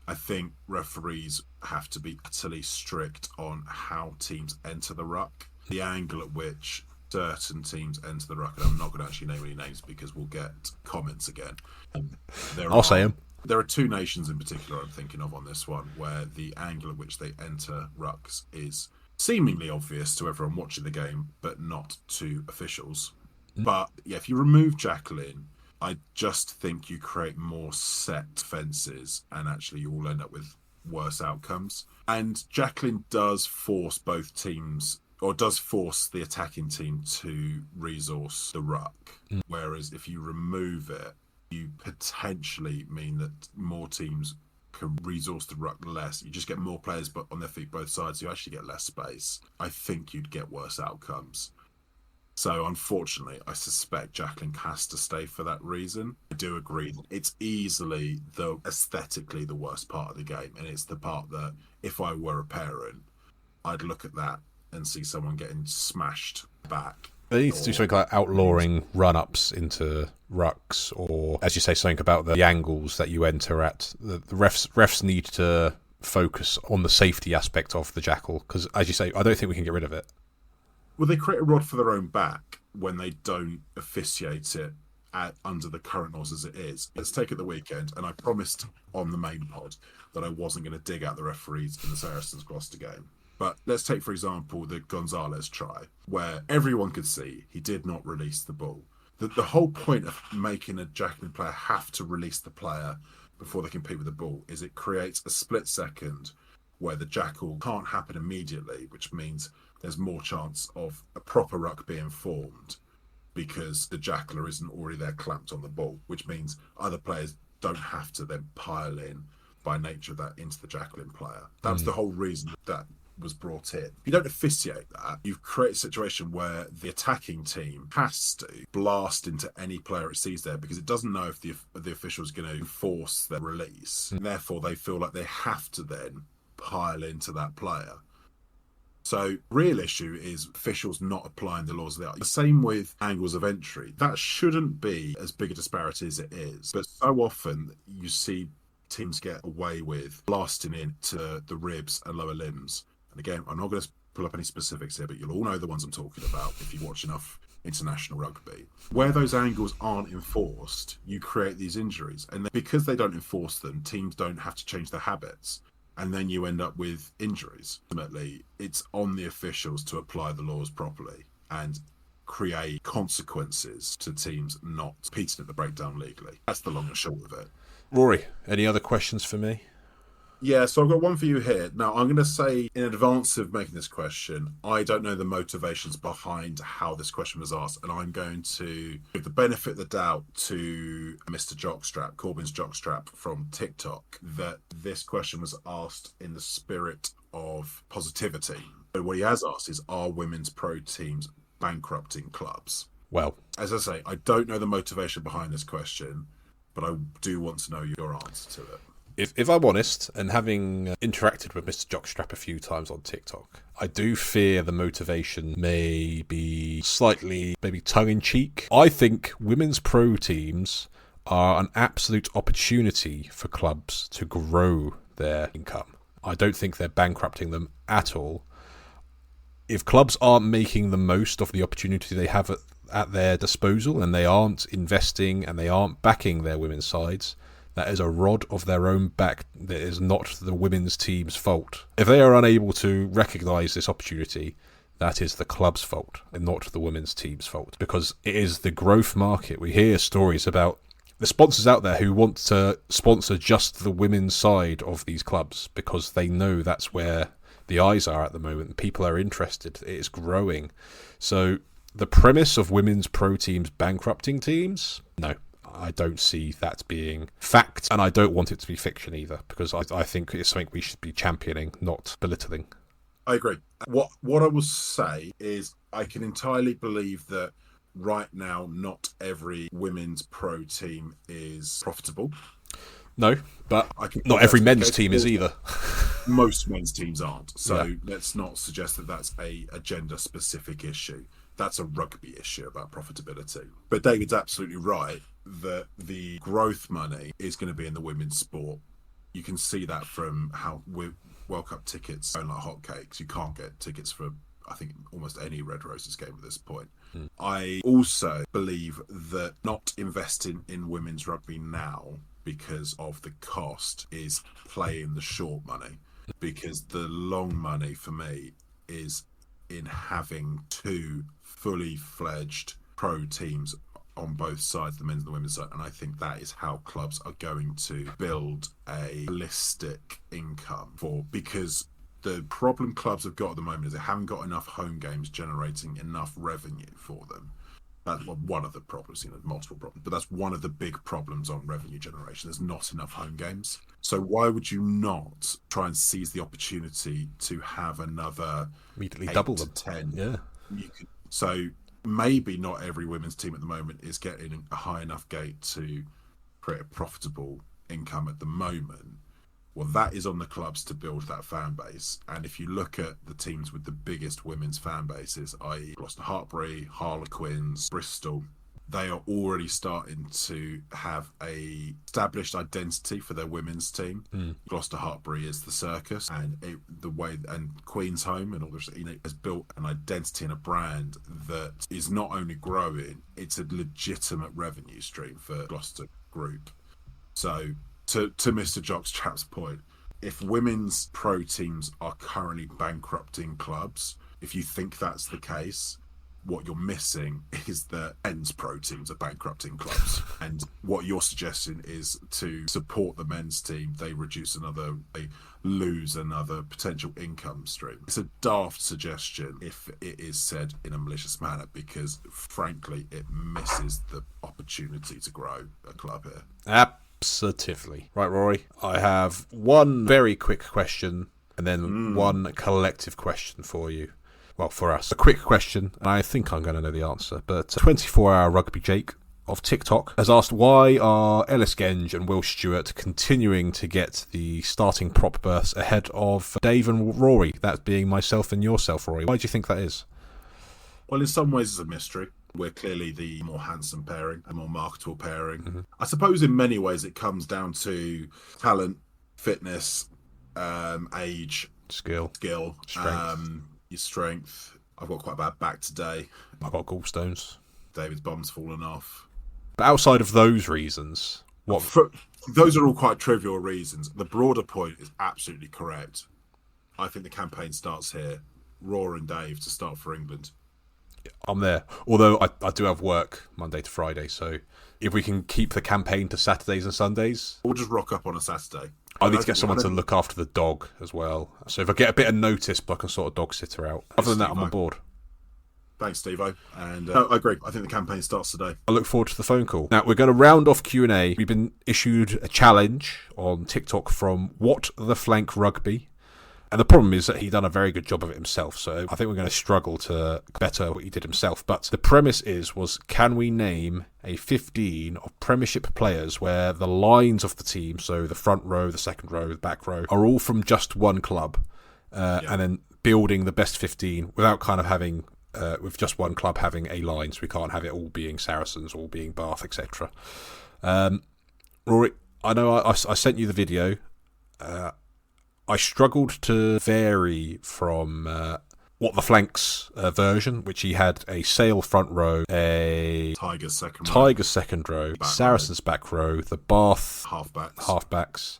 I think referees have to be utterly strict on how teams enter the ruck, the angle at which certain teams enter the ruck. And I'm not going to actually name any names because we'll get comments again. I'll say them. There are two nations in particular I'm thinking of on this one where the angle at which they enter rucks is seemingly obvious to everyone watching the game, but not to officials. But yeah, if you remove Jacqueline, I just think you create more set fences and actually you will end up with worse outcomes. And Jacqueline does force both teams, or does force the attacking team to resource the ruck. Whereas if you remove it, you potentially mean that more teams can resource the ruck less. You just get more players but on their feet both sides, so you actually get less space. I think you'd get worse outcomes. So unfortunately, I suspect Jacqueline has to stay for that reason. I do agree that it's easily, though aesthetically, the worst part of the game. And it's the part that if I were a parent, I'd look at that and see someone getting smashed back. They need to do something like outlawing run-ups into rucks, or, as you say, something about the angles that you enter at. The refs need to focus on the safety aspect of the jackal, because, as you say, I don't think we can get rid of it. Well, they create a rod for their own back when they don't officiate it under the current laws as it is. Let's take it the weekend, and I promised on the main pod that I wasn't going to dig out the referees in the Saracens-Gloucester game. But let's take, for example, the Gonzalez try, where everyone could see he did not release the ball. The whole point of making a Jacqueline player have to release the player before they compete with the ball is it creates a split second where the jackal can't happen immediately, which means there's more chance of a proper ruck being formed because the jackler isn't already there clamped on the ball, which means other players don't have to then pile in by nature of that into the Jacqueline player. That was the whole reason that was brought in. If you don't officiate that, you create a situation where the attacking team has to blast into any player it sees there because it doesn't know if the official is going to enforce their release. And therefore, they feel like they have to then pile into that player. So real issue is officials not applying the laws there. The same with angles of entry. That shouldn't be as big a disparity as it is. But so often you see teams get away with blasting into the ribs and lower limbs. And again, I'm not going to pull up any specifics here, but you'll all know the ones I'm talking about if you watch enough international rugby. Where those angles aren't enforced, you create these injuries. And because they don't enforce them, teams don't have to change their habits. And then you end up with injuries. Ultimately, it's on the officials to apply the laws properly and create consequences to teams not competing at the breakdown legally. That's the long and short of it. Rory, any other questions for me? Yeah, so I've got one for you here. Now, I'm going to say in advance of making this question, I don't know the motivations behind how this question was asked, and I'm going to give the benefit of the doubt to Mr. Jockstrap, Corbyn's Jockstrap from TikTok, that this question was asked in the spirit of positivity. But what he has asked is, are women's pro teams bankrupting clubs? Well, as I say, I don't know the motivation behind this question, but I do want to know your answer to it. If I'm honest, and having interacted with Mr. Jockstrap a few times on TikTok, I do fear the motivation may be slightly maybe tongue-in-cheek. I think women's pro teams are an absolute opportunity for clubs to grow their income. I don't think they're bankrupting them at all. If clubs aren't making the most of the opportunity they have at their disposal, and they aren't investing and they aren't backing their women's sides, that is a rod of their own back. That is not the women's team's fault. If they are unable to recognise this opportunity, that is the club's fault and not the women's team's fault, because it is the growth market. We hear stories about the sponsors out there who want to sponsor just the women's side of these clubs because they know that's where the eyes are at the moment. People are interested. It is growing. So the premise of women's pro teams bankrupting teams, no. I don't see that being fact, and I don't want it to be fiction either, because I think it's something we should be championing, not belittling. I agree. What I will say is I can entirely believe that right now not every women's pro team is profitable. No, but I can not every men's team is either. Most men's teams aren't. So Yeah. let's not suggest that that's a gender-specific issue. That's a rugby issue about profitability. But David's absolutely right that the growth money is going to be in the women's sport. You can see that from how World Cup tickets are like hotcakes. You can't get tickets for, I think, almost any Red Roses game at this point. I also believe that not investing in women's rugby now because of the cost is playing the short money, because the long money for me is in having two fully fledged pro teams on both sides, the men's and the women's side. And I think that is how clubs are going to build a holistic income because the problem clubs have got at the moment is they haven't got enough home games generating enough revenue for them. That's one of the problems, multiple problems, but that's one of the big problems on revenue generation. There's not enough home games. So why would you not try and seize the opportunity to have another Immediately double them. 10? Yeah. So maybe not every women's team at the moment is getting a high enough gate to create a profitable income at the moment. Well, that is on the clubs to build that fan base. And if you look at the teams with the biggest women's fan bases, i.e. Gloucester Hartpury, Harlequins, Bristol, they are already starting to have a established identity for their women's team. Gloucester Hartpury is the circus, and Queen's Home and all this, has built an identity and a brand that is not only growing, it's a legitimate revenue stream for Gloucester Group. So to Mr. Jockstrap's point, if women's pro teams are currently bankrupting clubs, if you think that's the case, what you're missing is that men's pro teams are bankrupting clubs. And what you're suggesting is to support the men's team, they lose another potential income stream. It's a daft suggestion if it is said in a malicious manner, because frankly, it misses the opportunity to grow a club here. Absolutely. Right, Rory, I have one very quick question and then one collective question for you. Well, for us. A quick question, and I think I'm going to know the answer, but 24-hour Rugby Jake of TikTok has asked, why are Ellis Genge and Will Stewart continuing to get the starting prop berths ahead of Dave and Rory, that being myself and yourself, Rory? Why do you think that is? Well, in some ways it's a mystery. We're clearly the more handsome pairing, a more marketable pairing. I suppose in many ways it comes down to talent, fitness, age, skill, strength. Your strength. I've got quite a bad back today. I've got gallstones. David's bum's fallen off. But outside of those reasons, those are all quite trivial reasons. The broader point is absolutely correct. I think the campaign starts here. Roar and Dave to start for England. I'm there. Although I do have work Monday to Friday, so if we can keep the campaign to Saturdays and Sundays, we'll just rock up on a Saturday. I need to get someone to look after the dog as well. So if I get a bit of notice, I can sort of dog sitter out. Other than that, I'm on board. Thanks, Steve-O. And I agree. I think the campaign starts today. I look forward to the phone call. Now, we're going to round off Q&A. We've been issued a challenge on TikTok from What the Flank Rugby. And the problem is that he done a very good job of it himself. So I think we're going to struggle to better what he did himself. But the premise was, can we name a 15 of Premiership players where the lines of the team, so the front row, the second row, the back row, are all from just one club, and then building the best 15 without kind of having, with just one club having a line, so we can't have it all being Saracens, all being Bath, etc. Rory, I know I sent you the video. I struggled to vary from What the Flanks version, which he had a Sale front row, a Tigers second row, Saracens back row, the Bath halfbacks,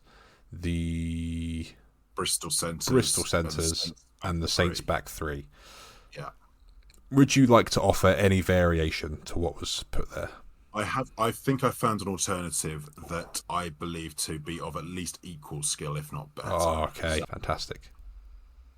the Bristol Centres, and the Saints back three. Yeah. Would you like to offer any variation to what was put there? I think I found an alternative that I believe to be of at least equal skill, if not better. Oh, okay. Fantastic.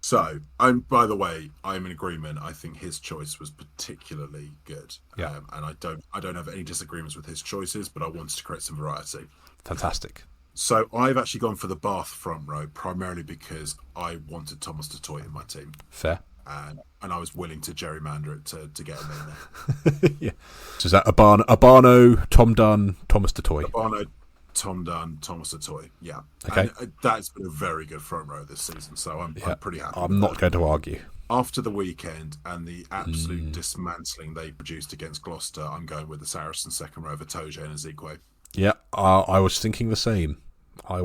So, and by the way, I'm in agreement. I think his choice was particularly good. Yeah. And I don't have any disagreements with his choices, but I wanted to create some variety. Fantastic. So I've actually gone for the Bath front row, primarily because I wanted Thomas du Toit in my team. Fair. And I was willing to gerrymander it to get him in there. Yeah. So is that Abano, Tom Dunn, Thomas du Toit? Abano, Tom Dunn, Thomas Atoy. Yeah. Okay. And that's been a very good front row this season, so I'm pretty happy. I'm not going to argue. After the weekend and the absolute dismantling they produced against Gloucester, I'm going with the Saracens second row of Atoje and Ezekwe. Yeah, I was thinking the same. I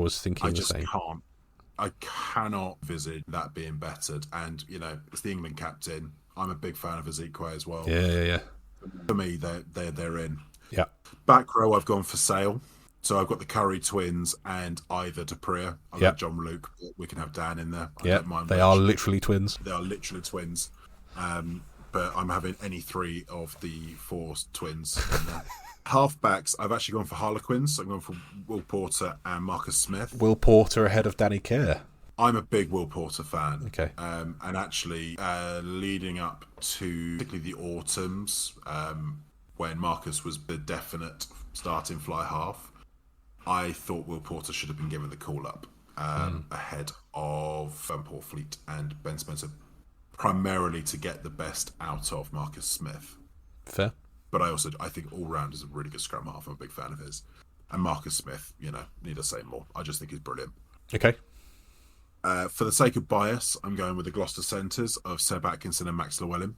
cannot visit that being bettered. And, it's the England captain. I'm a big fan of Ezekwe as well. Yeah. For me, they're in. Yeah. Back row, I've gone for Sale. So I've got the Curry twins and either Dupria. I've got John Luke. We can have Dan in there. I don't mind they are literally twins. They are literally twins. But I'm having any three of the four twins in there. Halfbacks, I've actually gone for Harlequins. I'm going for Will Porter and Marcus Smith. Will Porter ahead of Danny Kerr. I'm a big Will Porter fan. Okay. And actually, leading up to particularly the autumns, when Marcus was the definite starting fly half, I thought Will Porter should have been given the call-up ahead of Paul Fleet and Ben Spencer, primarily to get the best out of Marcus Smith. Fair. But I think all-round is a really good scrum half. I'm a big fan of his. And Marcus Smith, need to say more. I just think he's brilliant. Okay. For the sake of bias, I'm going with the Gloucester centres of Seb Atkinson and Max Llewellyn.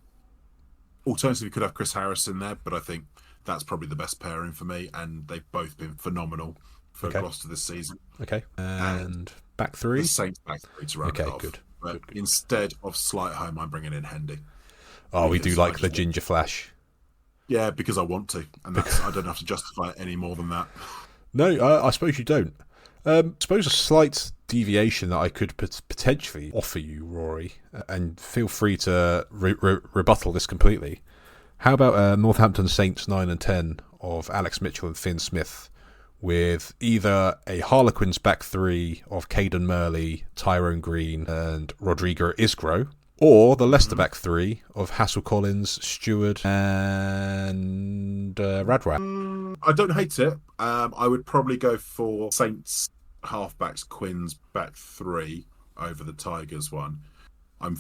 Alternatively, we could have Chris Harris in there, but I think that's probably the best pairing for me, and they've both been phenomenal for Gloucester this season. Okay. And back three? The Saints back three to round it off. Good. But instead of Slight Home, I'm bringing in Hendy. Oh, we do like the ginger flash. Yeah, because I want to, and I don't have to justify it any more than that. No, I suppose you don't. I suppose a slight deviation that I could potentially offer you, Rory, and feel free to rebuttal this completely. How about Northampton Saints 9 and 10 of Alex Mitchell and Finn Smith, with either a Harlequins back three of Caden Murley, Tyrone Green and Rodrigo Isgro, or the Leicester back three of Hassel Collins, Stewart and Radwan? I don't hate it. I would probably go for Saints halfbacks, Quins back three over the Tigers one. I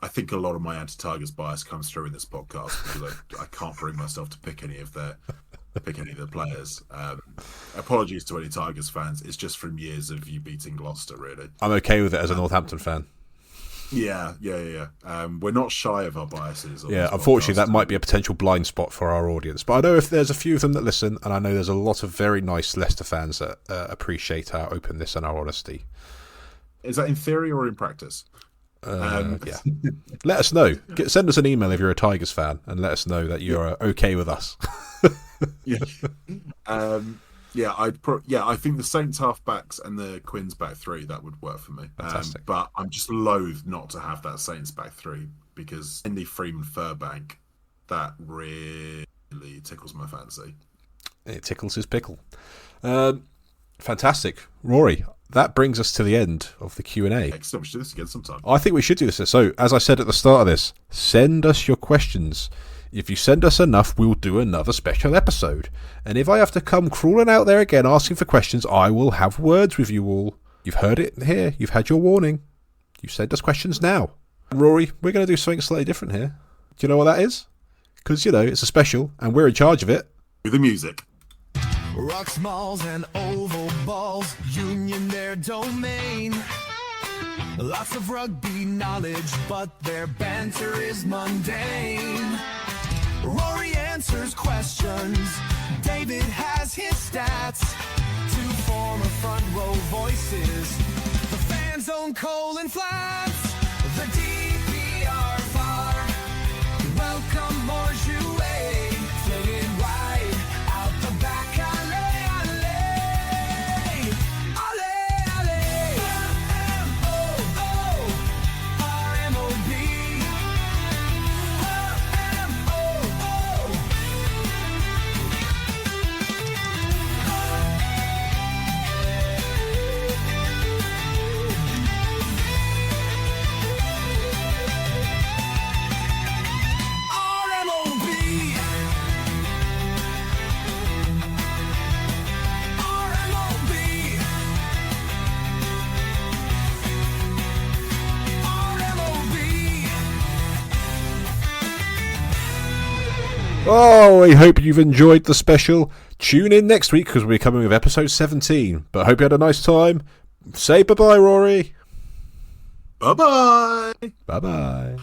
think a lot of my anti-Tigers bias comes through in this podcast because I can't bring myself to pick any of the players. Apologies to any Tigers fans. It's just from years of you beating Gloucester, really. I'm okay with it as a Northampton fan. Yeah. We're not shy of our biases. Yeah, unfortunately, that might be a potential blind spot for our audience. But I know if there's a few of them that listen, and I know there's a lot of very nice Leicester fans that appreciate our openness and our honesty. Is that in theory or in practice? Yeah. Let us know. Send us an email if you're a Tigers fan, and let us know that you're okay with us. Yeah. I think the Saints halfbacks and the Quins back three, that would work for me. Fantastic. But I'm just loath not to have that Saints back three because Andy Freeman Furbank, that really tickles my fancy. It tickles his pickle. Fantastic. Rory, that brings us to the end of the Q&A. Excellent. We should do this again sometime. I think we should do this. So, as I said at the start of this, send us your questions. If you send us enough, we'll do another special episode. And if I have to come crawling out there again asking for questions, I will have words with you all. You've heard it here. You've had your warning. You send us questions now. Rory, we're going to do something slightly different here. Do you know what that is? Because, it's a special, and we're in charge of it. With the music. Rock smalls and oval balls, union their domain. Lots of rugby knowledge, but their banter is mundane. Rory answers questions, David has his stats. Two former front row voices, the fan zone colon flats. The DPR far, welcome more jouet. Play it right out the back alley, alley. Alley, alley. R-M-O-O-R-M-O-B. Oh, I hope you've enjoyed the special. Tune in next week because we'll be coming with episode 17. But I hope you had a nice time. Say bye-bye, Rory. Bye-bye. Bye-bye.